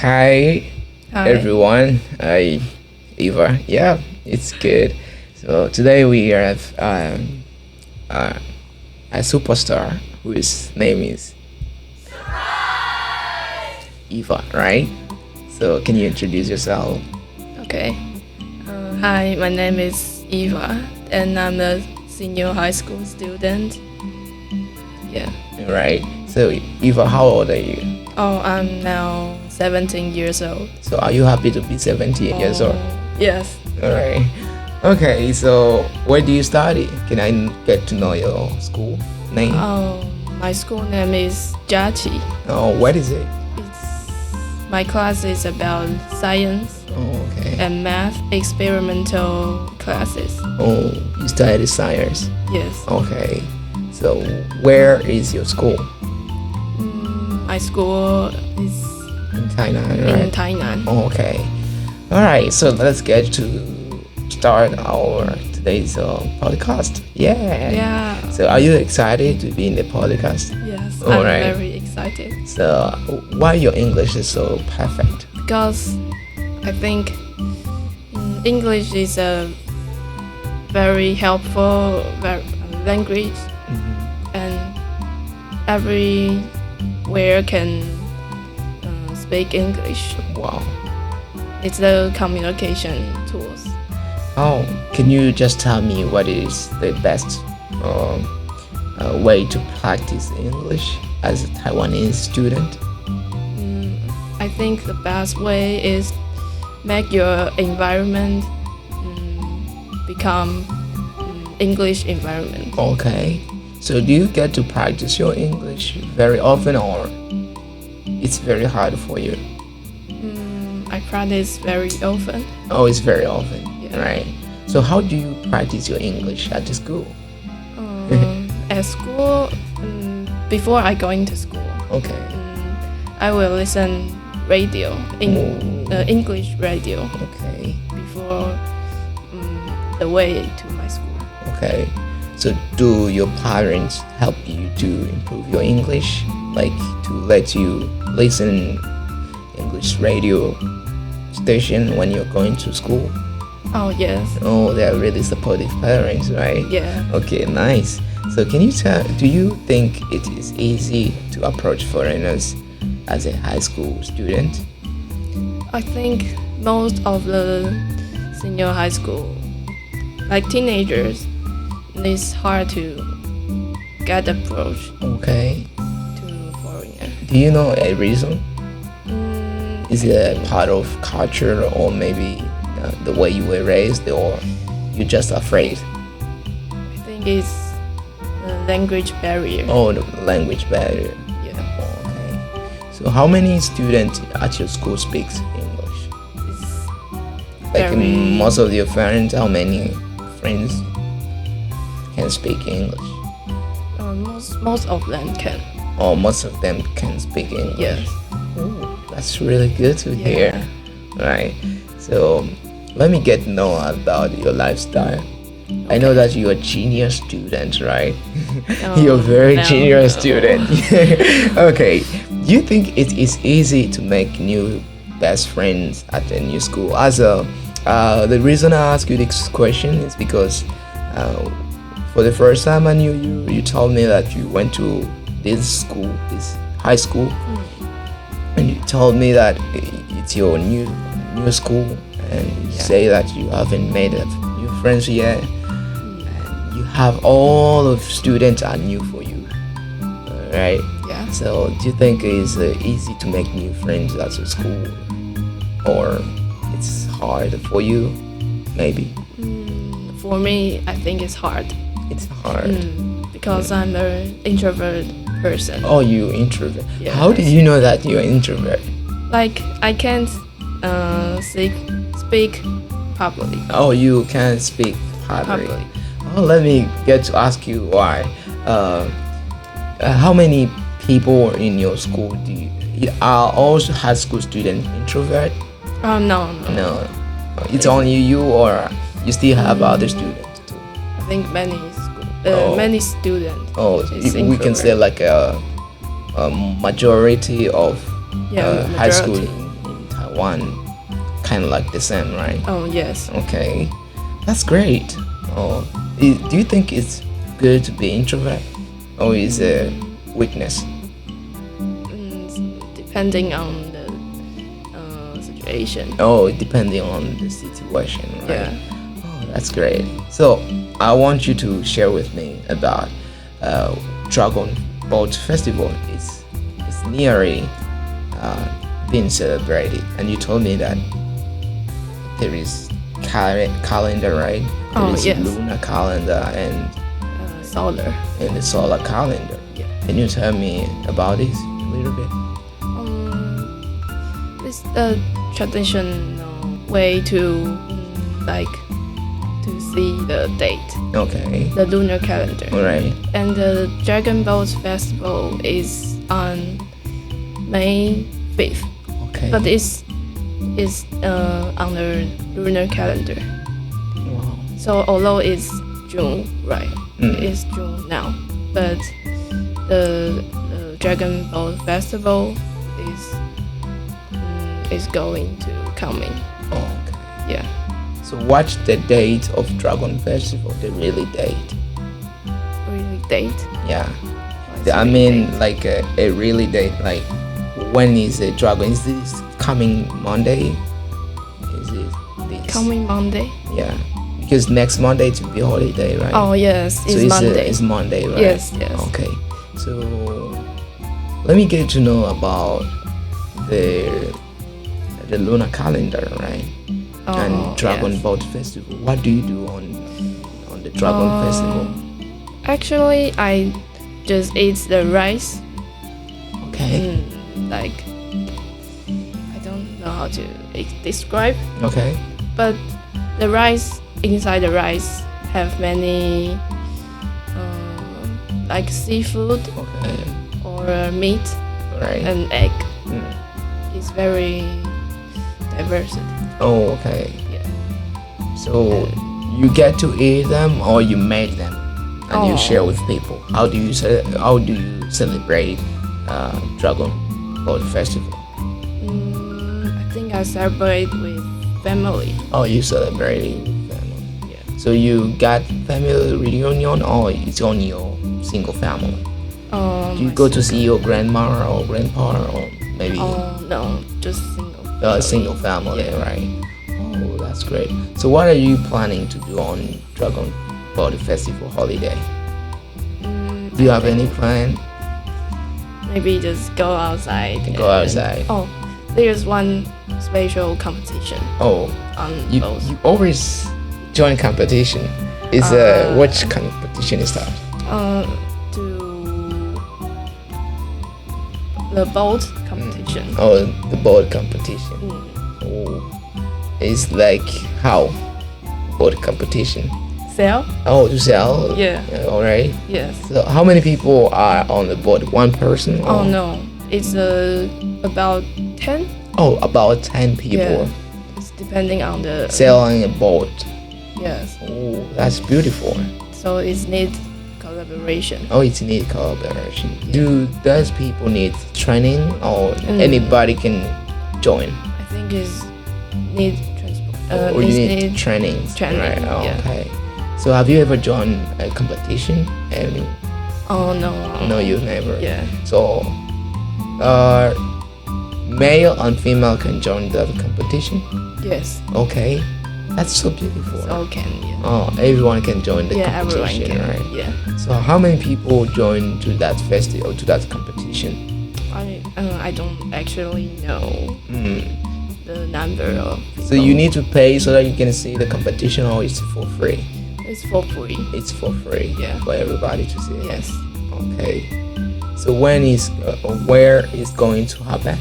Hi, Hi. everyone. Hi, Eva. Yeah, it's good. So today we have uh, a superstar whose name is Eva, right? So can you introduce yourself? Okay. Hi, my name is Eva, and I'm a senior high school student. Yeah. Right. So Eva, how old are you? Oh, I'm now 17 years old. So are you happy to be 17 years old? Yes. All right. Okay. So where do you study? Can I get to know your school name? My school name is Jachi. Oh, what is it? My class is about science Oh, okay. and math experimental classes. Oh, you study science. Yes. Okay. So where is your school? My school is In Taiwan, in right? Taiwan. Okay. All right. So let's get to start our today's podcast. Yeah. Yeah. So are you excited to be in the podcast? Yes. All I'm right. very excited. So why your English is so perfect? Because I think English is a very helpful language, and everywhere can speak English. Wow. It's the communication tools. Oh, can you just tell me what is the best way to practice English as a Taiwanese student? I think the best way is make your environment become English environment. Okay. So do you get to practice your English very often or it's very hard for you? I practice very often. Oh, it's very often. Yeah. Right. So how do you practice your English at the school? At school, before I going to school, Okay. I will listen radio in English radio Okay. before the way to my school. Okay. So do your parents help you to improve your English? Like to let you listen English radio station when you're going to school? Oh yes, Oh, they're really supportive parents, right? yeah. Okay, nice. So can you tell, do you think it is easy to approach foreigners as a high school student? I think most of the senior high school, like teenagers, it's hard to get approach Okay. to foreigner. Do you know a reason? Mm, Is it a part of culture or maybe the way you were raised or you're just afraid? I think it's the language barrier. Oh, the language barrier. Yeah, Okay. So how many students at your school speaks English? it's Like very most of your friends, how many friends can speak English? most of them can. Or most of them can speak English? Yes. Ooh, that's really good to Yeah. hear. Right. So let me get to know about your lifestyle. I know that you're a genius student, right? You're a very no, genius no. student. Okay. Do you think it is easy to make new best friends at a new school? The reason I ask you this question is because for the first time I knew you, you told me that you went to this school, this high school, and you told me that it's your new school, and you say that you haven't made new friends yet. You have all of students are new for you, right? Yeah. So do you think it's easy to make new friends at your school, or it's hard for you? Maybe For me, I think it's hard it's hard. because I'm an introvert person. Oh, you introvert. Yes. How did you know that you're introvert? Like I can't speak publicly. Oh, you can't speak public. Public. Oh, let me get to ask you why. How many people in your school are also high school students introvert? No. No, it's only you, or you still have other students too. I think Oh. many students. Oh, is we can say introvert. like a majority of high school majority. in Taiwan, kind of like the same, right? Oh yes. Okay, that's great. Oh, do you think it's good to be introvert, or is it a weakness? Depending on the situation. Oh, depending on the situation, right? Yeah. Oh, that's great. So I want you to share with me about Dragon Boat Festival. It's nearly being celebrated, and you told me that there is calendar, right? There is yes. lunar calendar and Solar. the solar calendar. Yeah. Can you tell me about this a little bit? It's the traditional way to to see the date, Okay. the lunar calendar. All right. And the Dragon Boat Festival is on May 5th, Okay. but it's on the lunar calendar. Wow. So although it's June, right? Mm. It's June now, but the Dragon Boat Festival is going to coming. Oh, okay. Yeah. So what's the date of Dragon Festival? The really date? Really date? Yeah. What's I really mean, date? like a really date. Like when is the Dragon? Is this coming Monday? Is it this? Coming Monday? Yeah. Because next Monday it will be holiday, right? Oh yes, So it's Monday. It's Monday, right? Yes, yes. Okay. So let me get to know about the lunar calendar, right? And Dragon yes. Boat Festival. What do you do on the Dragon Festival? Actually, I just eat the rice. Okay. Like I don't know how to describe, Okay. but the rice inside the rice have many like seafood Okay. or meat All right. and egg. Mm. It's very diversity. Oh, okay. Yeah. So you get to eat them, or you make them, and you Oh. share with people. How do you celebrate Dragon Boat Festival? I think I celebrate with family. Oh, you celebrate it with family. Yeah. So you got family reunion, or it's on your single family? Do you go to see your grandma or grandpa, or maybe Oh no, just single. single family, Yeah. right? Oh, that's great. So what are you planning to do on Dragon Boat Festival holiday? Do you have any plan? Maybe just go outside. Go outside. Oh, there's one special competition Oh, on you both. always join competition. Is which competition is that? To the boat competition. Oh, the boat competition. Oh, it's like how boat competition? Sale? Oh, to sell. Yeah. All right. Yes. So how many people are on the boat? One person? Oh no, it's about 10. Oh, about 10 people Yeah. It's depending on the sailing a boat. Yes. Oh, that's beautiful. So it needs collaboration. Oh, it's need collaboration. Does people need training, or Mm. anybody can join? I think it's need transport. Or you it's need training? training, Right. Oh, yeah. okay. So have you ever joined a competition? And Oh no. no, you never. Yeah. So, male and female can join the competition. Yes. Okay, that's so beautiful. So can yeah. Oh, everyone can join the Yeah, everyone competition, can. right? Yeah. So how many people join to that festival, to that competition? I don't actually know Mm. the number of people. So you need to pay so that you can see the competition, or it's for free? It's for free. It's for free. Yeah. For everybody to see. Yes. Okay. So where is going to happen?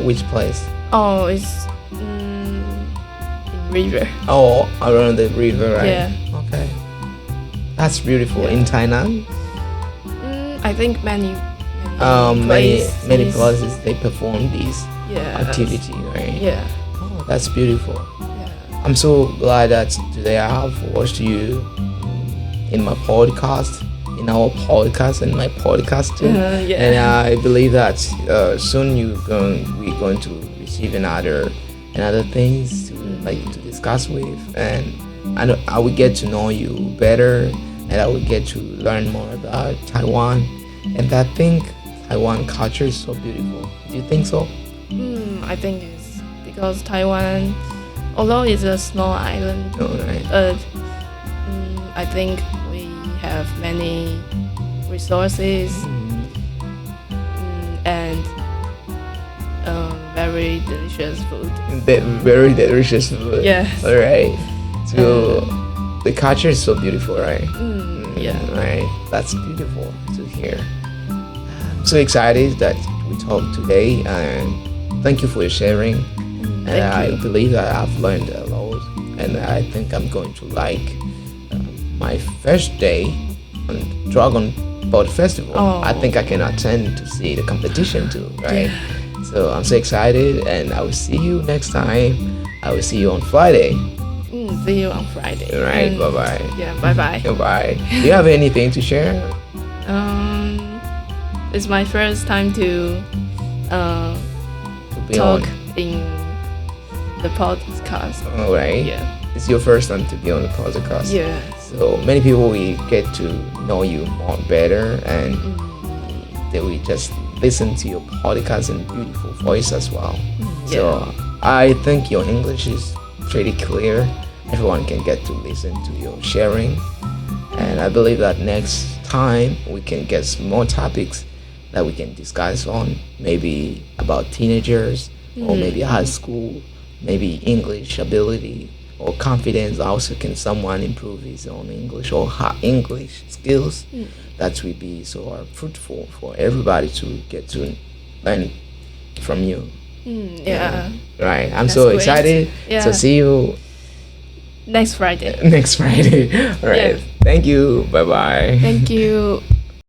Which place? Oh, it's in river. Oh, around the river, right? Yeah. Okay. That's beautiful. Yeah. In Thailand, I think many many places they perform these yeah activity, right? Yeah. Oh, that's beautiful. Yeah. I'm so glad that today I have watched you in my podcast, in our podcast and my podcast too. Yeah. And I believe that soon we're going to receive another things to like to discuss with, and I will get to know you better, and I will get to learn more about Taiwan. And I think Taiwan culture is so beautiful. Do you think so? I think it's because Taiwan, although it's a small island, Right. I think we have many resources and very delicious food. Very delicious food. Yes. All right. So the culture is so beautiful, right? Yeah. Right. That's beautiful to hear. I'm so excited that we talked today, and thank you for your sharing. And Thank I you. believe that I've learned a lot, and I think I'm going to like my first day on Dragon Boat Festival. Oh. I think I can attend to see the competition too, right? So I'm so excited, and I will see you next time. I will see you on Friday. See you on Friday. All right, And- bye bye. Yeah, bye bye. Goodbye. Do you have anything to share? It's my first time to To be talk on. in the podcast. All right. Yeah. It's your first time to be on the podcast. Yeah. So many people will get to know you more better, and they will just listen to your podcast and beautiful voice as well. So I think your English is pretty clear. Everyone can get to listen to your sharing, and I believe that next time we can get some more topics that we can discuss on, maybe about teenagers, or maybe high school, maybe English ability or confidence. Also, can someone improve his own English or English skills? That will be so fruitful for everybody to get to learn from you. Yeah. Right. I'm That's so great. excited. Yeah. So see you Next Friday. next Friday. All right. Yeah. Thank you. Bye bye. Thank you.